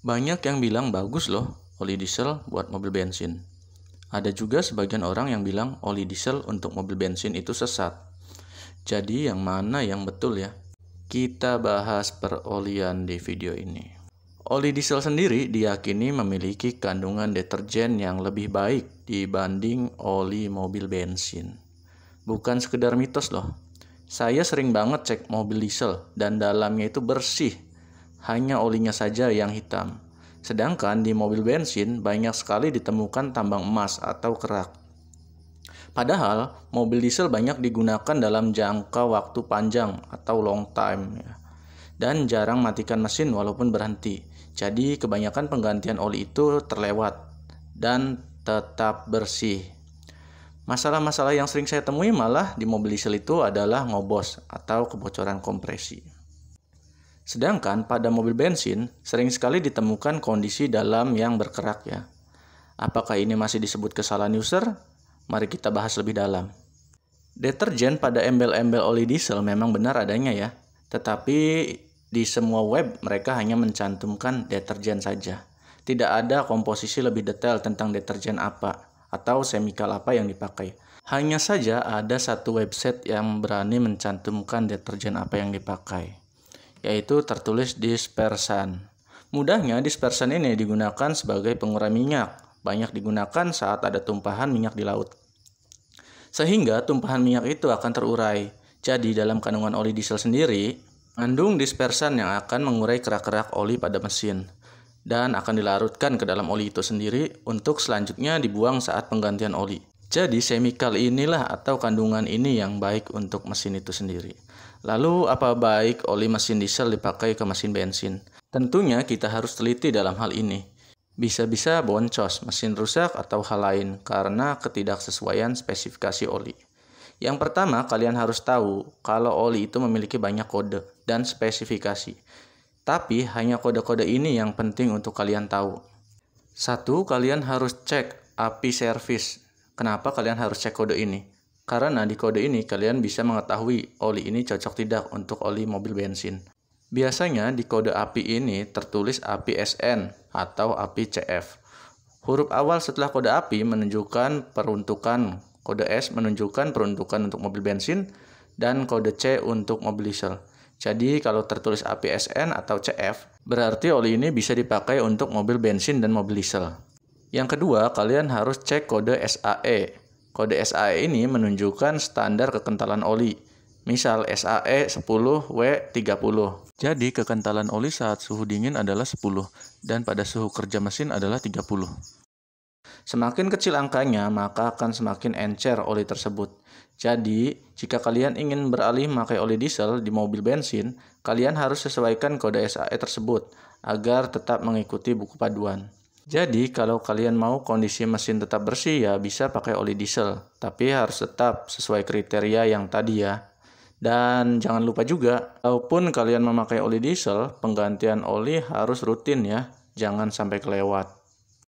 Banyak yang bilang bagus loh oli diesel buat mobil bensin. Ada juga sebagian orang yang bilang oli diesel untuk mobil bensin itu sesat. Jadi yang mana yang betul ya? Kita bahas perolian di video ini. Oli diesel sendiri diyakini memiliki kandungan deterjen yang lebih baik dibanding oli mobil bensin. Bukan sekedar mitos loh. Saya sering banget cek mobil diesel dan dalamnya itu bersih. Hanya olinya saja yang hitam. Sedangkan di mobil bensin banyak sekali ditemukan tambang emas atau kerak. Padahal mobil diesel banyak digunakan dalam jangka waktu panjang atau long time ya. Dan jarang matikan mesin walaupun berhenti. Jadi kebanyakan penggantian oli itu terlewat dan tetap bersih. Masalah-masalah yang sering saya temui malah di mobil diesel itu adalah ngobos atau kebocoran kompresi. Sedangkan pada mobil bensin sering sekali ditemukan kondisi dalam yang berkerak ya. Apakah ini masih disebut kesalahan user? Mari kita bahas lebih dalam. Deterjen pada embel-embel oli diesel memang benar adanya ya. Tetapi di semua web mereka hanya mencantumkan deterjen saja. Tidak ada komposisi lebih detail tentang deterjen apa atau chemical apa yang dipakai. Hanya saja ada satu website yang berani mencantumkan deterjen apa yang dipakai, yaitu tertulis dispersan. Mudahnya dispersan ini digunakan sebagai pengurai minyak. Banyak digunakan saat ada tumpahan minyak di laut. Sehingga tumpahan minyak itu akan terurai. Jadi dalam kandungan oli diesel sendiri, mengandung dispersan yang akan mengurai kerak-kerak oli pada mesin. Dan akan dilarutkan ke dalam oli itu sendiri untuk selanjutnya dibuang saat penggantian oli. Jadi chemical inilah atau kandungan ini yang baik untuk mesin itu sendiri. Lalu apa baik oli mesin diesel dipakai ke mesin bensin? Tentunya kita harus teliti dalam hal ini. Bisa-bisa boncos, mesin rusak atau hal lain karena ketidaksesuaian spesifikasi oli. Yang pertama, kalian harus tahu kalau oli itu memiliki banyak kode dan spesifikasi. Tapi hanya kode-kode ini yang penting untuk kalian tahu. Satu, kalian harus cek API service. Kenapa kalian harus cek kode ini? Karena di kode ini kalian bisa mengetahui oli ini cocok tidak untuk oli mobil bensin. Biasanya di kode API ini tertulis API SN atau API CF. Huruf awal setelah kode API menunjukkan peruntukan, kode S menunjukkan peruntukan untuk mobil bensin, dan kode C untuk mobil diesel. Jadi kalau tertulis API SN atau CF, berarti oli ini bisa dipakai untuk mobil bensin dan mobil diesel. Yang kedua, kalian harus cek kode SAE. Kode SAE ini menunjukkan standar kekentalan oli. Misal SAE 10W30. Jadi kekentalan oli saat suhu dingin adalah 10 dan pada suhu kerja mesin adalah 30. Semakin kecil angkanya, maka akan semakin encer oli tersebut. Jadi, jika kalian ingin beralih memakai oli diesel di mobil bensin, kalian harus sesuaikan kode SAE tersebut agar tetap mengikuti buku paduan. Jadi, kalau kalian mau kondisi mesin tetap bersih ya bisa pakai oli diesel, tapi harus tetap sesuai kriteria yang tadi ya. Dan jangan lupa juga, walaupun kalian memakai oli diesel, penggantian oli harus rutin ya, jangan sampai kelewat.